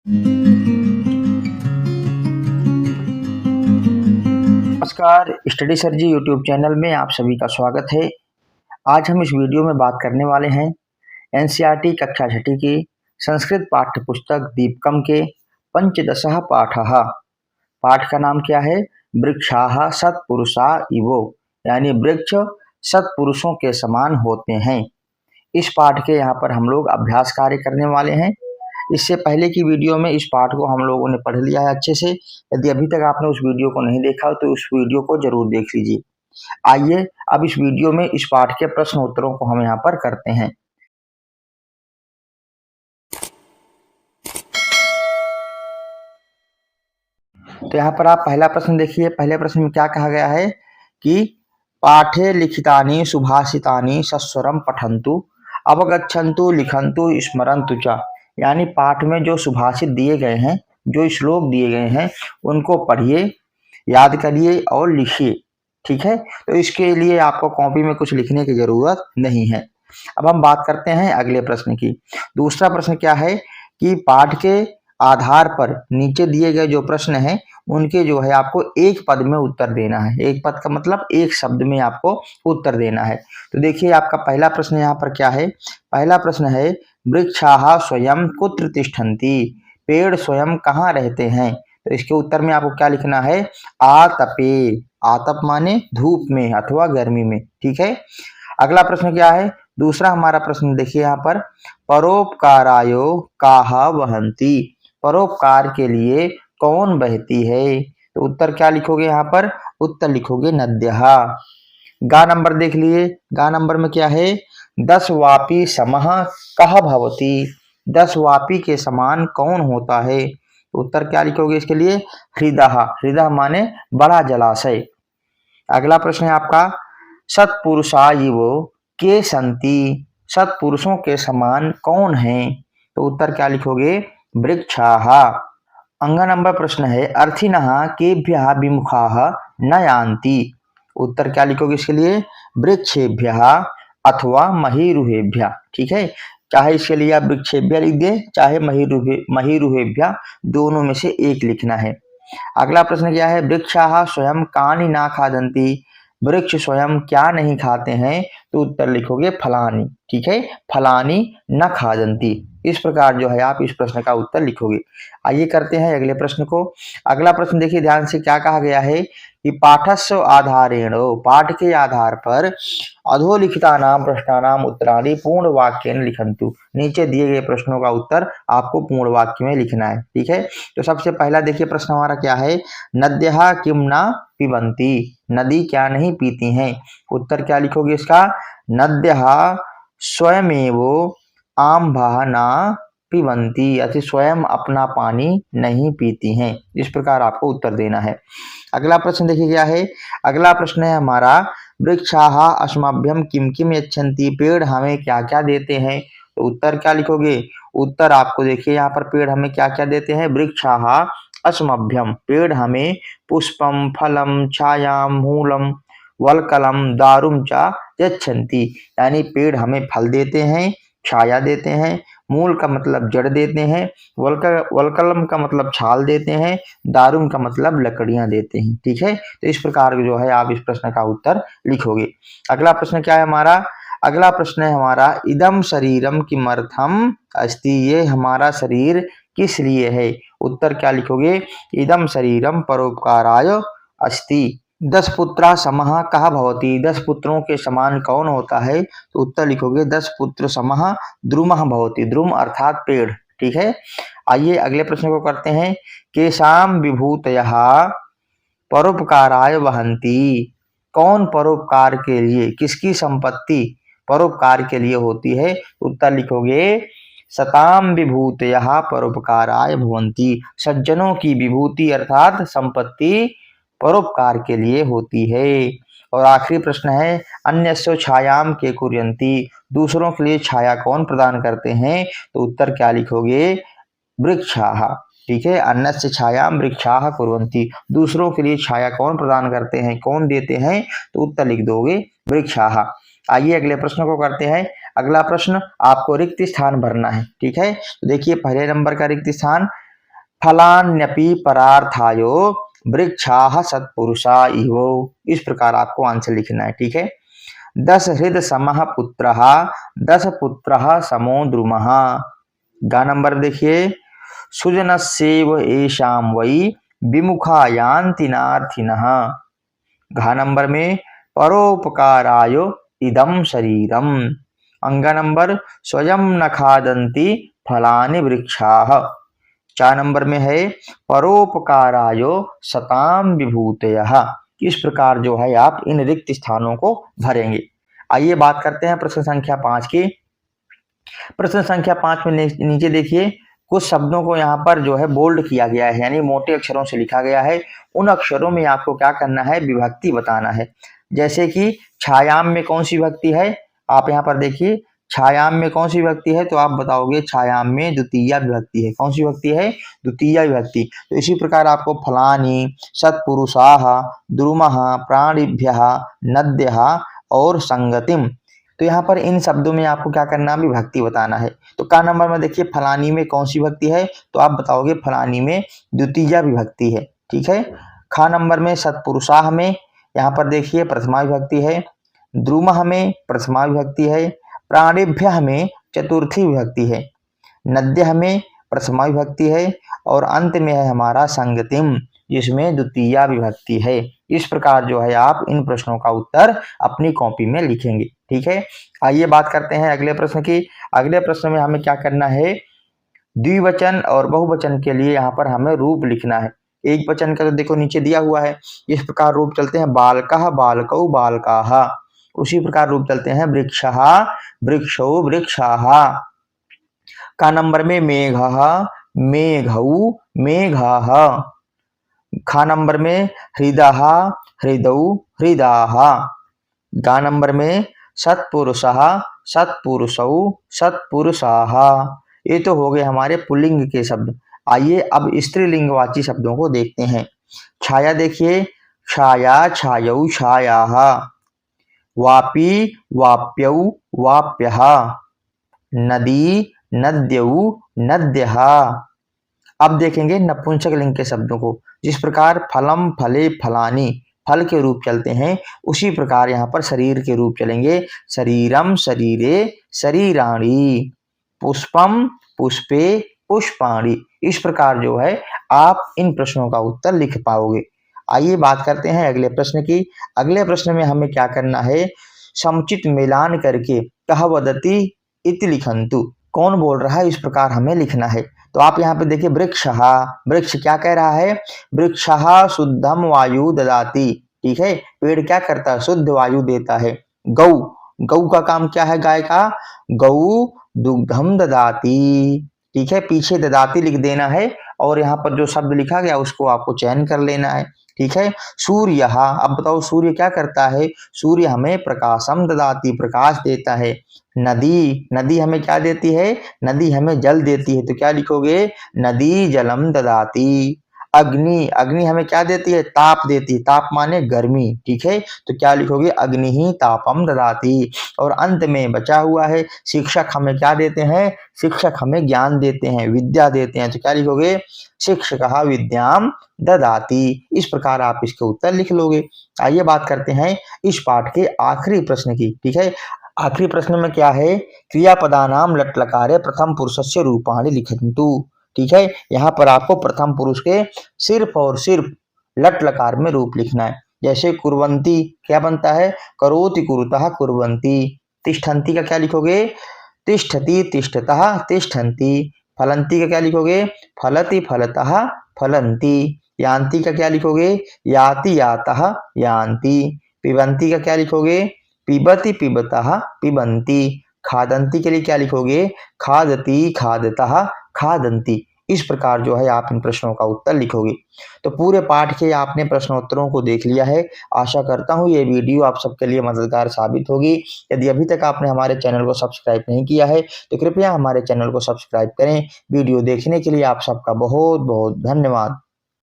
नमस्कार, study sir जी YouTube channel में आप सभी का स्वागत है। आज हम इस वीडियो में बात करने वाले हैं एनसीईआरटी कक्षा छठी की संस्कृत पाठ्य पुस्तक दीपकम के पंचदशः पाठः। पाठ का नाम क्या है? वृक्षाः सत्पुरुषा इवो, यानी वृक्ष सत्पुरुषों के समान होते हैं। इस पाठ के यहाँ पर हम लोग अभ्यास कार्य करने वाले हैं। इससे पहले की वीडियो में इस पाठ को हम लोगों ने पढ़ लिया है अच्छे से। यदि अभी तक आपने उस वीडियो को नहीं देखा हो तो उस वीडियो को जरूर देख लीजिए। आइए अब इस वीडियो में इस पाठ के प्रश्न उत्तरों को हम यहाँ पर करते हैं। तो यहाँ पर आप पहला प्रश्न देखिए। पहले प्रश्न में क्या कहा गया है कि पाठे लिखितानि सुभाषितानि सस्वरम पठन्तु अवगच्छन्तु लिखन्तु स्मरन्तु च, यानी पाठ में जो सुभाषित दिए गए हैं, जो श्लोक दिए गए हैं, उनको पढ़िए, याद करिए और लिखिए। ठीक है, तो इसके लिए आपको कॉपी में कुछ लिखने की जरूरत नहीं है। अब हम बात करते हैं अगले प्रश्न की। दूसरा प्रश्न क्या है कि पाठ के आधार पर नीचे दिए गए जो प्रश्न हैं उनके जो है आपको एक पद में उत्तर देना है। एक पद का मतलब एक शब्द में आपको उत्तर देना है। तो देखिए आपका पहला प्रश्न यहाँ पर क्या है। पहला प्रश्न है वृक्षाः स्वयं कुत्र तिष्ठन्ति, पेड़ स्वयं कहाँ रहते हैं। तो इसके उत्तर में आपको क्या लिखना है? आतपे। आतप माने धूप में अथवा गर्मी में। ठीक है, अगला प्रश्न क्या है? दूसरा हमारा प्रश्न देखिए यहाँ पर, परोपकारायो काह वहंती, परोपकार के लिए कौन बहती है। तो उत्तर क्या लिखोगे यहाँ पर? उत्तर लिखोगे नद्यः। गा नंबर देख लिए। गा नंबर में क्या है? 10 वापी समः कः भवति, 10 वापी के समान कौन होता है। तो उत्तर क्या लिखोगे इसके लिए? हृदः। हृदः माने बड़ा जलाशय। अगला प्रश्न है आपका, सत्पुरुषायिवो के सन्ति, सत्पुरुषों के समान कौन है। तो उत्तर क्या लिखोगे? वृक्षाः। अंग नंबर प्रश्न है, अर्थिनः केभ्यः विमुखाः न यान्ति। उत्तर क्या लिखोगे इसके लिए? वृक्षेभ्यः अथवा महीरुहेभ्यः। ठीक है, चाहे इसके लिए आप वृक्षेभ्यः लिख दे, चाहे महीरुहेभ्यः, दोनों में से एक लिखना है। अगला प्रश्न क्या है? वृक्षाः स्वयं कानि न खादन्ति, वृक्ष स्वयं क्या नहीं खाते हैं। तो उत्तर लिखोगे फलानि। ठीक है, फलानि न खादन्ति। इस प्रकार जो है आप इस प्रश्न का उत्तर लिखोगे। आइए करते हैं अगले प्रश्न को। अगला प्रश्न देखिए ध्यान से, क्या कहा गया है कि पाठस्य आधारेण, पाठ के आधार पर अधोलिखितानां प्रश्नानां उत्तराणि पूर्ण वाक्येन लिखन्तु, नीचे दिए गए प्रश्नों का उत्तर आपको पूर्ण वाक्य में लिखना है। ठीक है, तो सबसे पहला देखिए प्रश्न हमारा क्या है, नद्यः किम न पिबन्ति, नदी क्या नहीं पीती हैं। उत्तर क्या लिखोगे इसका? नद्यः स्वयमेव आम्भः न पिबन्ति, अति स्वयं अपना पानी नहीं पीती हैं। इस प्रकार आपको उत्तर देना है। अगला प्रश्न देखिए क्या है। अगला प्रश्न है हमारा, वृक्षाः अस्मभ्यं किम किम यच्छन्ति, पेड़ हमें क्या क्या देते हैं। तो उत्तर क्या लिखोगे? उत्तर आपको देखिए यहाँ पर, पेड़ हमें क्या क्या देते हैं। वृक्षाः अस्मभ्यम, पेड़ हमें पुष्पम फलम छायां मूलम वलकलम दारुम च यच्छन्ति, यानी पेड़ हमें फल देते हैं, छाया देते हैं, मूल का मतलब जड़ देते हैं, वलकलम का मतलब छाल देते हैं, दारुम का मतलब लकड़ियां देते हैं। ठीक है, तो इस प्रकार जो है आप इस प्रश्न का उत्तर लिखोगे। अगला प्रश्न क्या है हमारा? अगला प्रश्न है हमारा, इदम शरीरम किमर्थम अस्ति, ये हमारा शरीर किस लिए है। उत्तर क्या लिखोगे? इदम शरीरम परोपकाराय अस्ति। 10 पुत्रा समः कः भवति, 10 पुत्रों के समान कौन होता है। तो उत्तर लिखोगे 10 पुत्र समः द्रुमः भवति, द्रुम अर्थात पेड़। ठीक है, आइए अगले प्रश्न को करते हैं। केषां विभूतयः परोपकाराय वहन्ति, कौन परोपकार के लिए, किसकी संपत्ति परोपकार के लिए होती है। उत्तर लिखोगे सताम विभूतयः परोपकाराय भवन्ति, सज्जनों की विभूति अर्थात संपत्ति परोपकार के लिए होती है। और आखिरी प्रश्न है, अन्यस्य छायाम के कुर्यन्ति, दूसरों के लिए छाया कौन प्रदान करते हैं। तो उत्तर क्या लिखोगे? वृक्षाः। ठीक है, अन्यस्य छायाम वृक्षाः कुर्वन्ति, दूसरों के लिए छाया कौन प्रदान करते हैं, कौन देते हैं। तो उत्तर लिख दोगे वृक्षाः। आइए अगले प्रश्न को करते हैं। अगला प्रश्न, आपको रिक्त स्थान भरना है। ठीक है, तो देखिए पहले नंबर का रिक्त स्थान, फलान्यपि परार्थायो वृक्षाः सत्पुरुषा इवो। इस प्रकार आपको आंसर लिखना है। ठीक है। 10 हृद समः पुत्रः 10 पुत्रः समो द्रुमः। गा नंबर देखिए, सुजनस्यैव येषां वै विमुखा यान्ति नार्थिनः। घा नंबर में परोपकाराय इदं शरीरम। अंगा नंबर स्वयं न खादन्ति फलानि वृक्षाः। 4 नंबर में है परोपकाराय सताम विभूतयः। इस प्रकार जो है आप इन रिक्त स्थानों को भरेंगे। आइए बात करते हैं प्रश्न संख्या 5 की। प्रश्न संख्या 5 में नीचे देखिए, कुछ शब्दों को यहाँ पर जो है बोल्ड किया गया है, यानी मोटे अक्षरों से लिखा गया है। उन अक्षरों में आपको क्या करना है, विभक्ति बताना है। जैसे कि छायाम में कौन सी विभक्ति है, आप यहाँ पर देखिए, छायाम में कौन सी विभक्ति है, तो आप बताओगे छायाम में द्वितीया विभक्ति है। कौन सी विभक्ति है, द्वितीया विभक्ति। तो इसी प्रकार आपको फलानी, सत्पुरुषाः, द्रुमः, प्राणिभ्यः, नद्यः और संगतिम। तो यहाँ पर इन शब्दों में आपको क्या करना है, विभक्ति बताना है। तो का नंबर में देखिए, फलानी में कौन सी विभक्ति है, तो आप बताओगे फलानी में द्वितीया विभक्ति है। ठीक है। खा नंबर में सत्पुरुषाः में यहाँ पर देखिए प्रथमा विभक्ति है, द्रुमः में प्रथमा विभक्ति है, प्राणिभ्यः में चतुर्थी विभक्ति है, नद्यः में प्रथमा विभक्ति है और अंत में है हमारा संगतिम, जिसमें द्वितीया विभक्ति है। इस प्रकार जो है आप इन प्रश्नों का उत्तर अपनी कॉपी में लिखेंगे। ठीक है। आइए बात करते हैं अगले प्रश्न की। अगले प्रश्न में हमें क्या करना है, द्विवचन और बहुवचन के लिए यहाँ पर हमें रूप लिखना है। एक वचन का तो देखो नीचे दिया हुआ है, इस प्रकार रूप चलते हैं बालकः, बालकौ, बालकाः। उसी प्रकार रूप चलते हैं वृक्षः, वृक्षौ, वृक्षाः। का नंबर में मेघः, मेघौ, मेघाः। खा नंबर में हृदः, हृदौ, हृदाः। गा नंबर में सत्पुरुषः, सत्पुरुषौ, सत्पुरुषाः। ये तो हो गए हमारे पुल्लिंग के शब्द। आइए अब स्त्रीलिंगवाची शब्दों को देखते हैं। छाया देखिए, छाया, छायौ, छायाः। वापी, वाप्यौ, वाप्यः। नदी, नद्यौ, नद्यः। अब देखेंगे नपुंसक लिंग के शब्दों को। जिस प्रकार फलम, फले, फलानी फल के रूप चलते हैं, उसी प्रकार यहाँ पर शरीर के रूप चलेंगे। शरीरम, शरीरे, शरीराणि। पुष्पम, पुष्पे, पुष्पाणि। इस प्रकार जो है आप इन प्रश्नों का उत्तर लिख पाओगे। आइए बात करते हैं अगले प्रश्न की। अगले प्रश्न में हमें क्या करना है, समुचित मिलान करके कह वदति इति लिखन्तु। कौन बोल रहा है, इस प्रकार हमें लिखना है। तो आप यहाँ पे देखिए, वृक्षः, वृक्ष क्या कह रहा है, वृक्षः शुद्धम वायु ददाति। ठीक है। पेड़ क्या करता है, शुद्ध वायु देता है। गौ, गौ का काम क्या है, गाय का, गौ दुग्धम ददाति। ठीक है। पीछे ददाति लिख देना है और यहाँ पर जो शब्द लिखा गया उसको आपको चयन कर लेना है। ठीक है। सूर्य, अब बताओ सूर्य क्या करता है, सूर्य हमें प्रकाशम ददाति, प्रकाश देता है। नदी, नदी हमें क्या देती है, नदी हमें जल देती है। तो क्या लिखोगे, नदी जलम ददाति। अग्नि, अग्नि हमें क्या देती है, ताप देती है। ताप माने गर्मी। ठीक है। तो क्या लिखोगे, अग्नि ही तापम ददाति। और अंत में बचा हुआ है, शिक्षक हमें क्या देते हैं, शिक्षक हमें ज्ञान देते हैं, विद्या देते हैं। तो क्या लिखोगे, शिक्षकः विद्याम ददाति। इस प्रकार आप इसके उत्तर लिख लोगे। आइए बात करते हैं इस पाठ के आखिरी प्रश्न की। ठीक है। आखिरी प्रश्न में क्या है, क्रियापदानाम लट लकारे प्रथम पुरुषस्य रूपाणि लिखन्तु। ठीक है। यहाँ पर आपको प्रथम पुरुष के सिर्फ और सिर्फ लट लकार में रूप लिखना है। जैसे कुर्वन्ति क्या बनता है, करोति, कुरुतः, कुर्वन्ति। तिष्ठन्ति का क्या लिखोगे, तिष्ठति, तिष्ठतः, तिष्ठन्ति। फलन्ति का क्या लिखोगे, फलति, फलतः, फलन्ति। यान्ति का क्या लिखोगे, याति, यातः, यान्ति। पिबन्ति का क्या लिखोगे, पिबति, पिबतः, पिबन्ति। खादन्ति के लिए क्या लिखोगे, खादति, खादतः, खादन्ति। इस प्रकार जो है आप इन प्रश्नों का उत्तर लिखोगे। तो पूरे पाठ के आपने प्रश्नोत्तरों को देख लिया है। आशा करता हूँ ये वीडियो आप सबके लिए मददगार साबित होगी। यदि अभी तक आपने हमारे चैनल को सब्सक्राइब नहीं किया है तो कृपया हमारे चैनल को सब्सक्राइब करें। वीडियो देखने के लिए आप सबका बहुत बहुत धन्यवाद।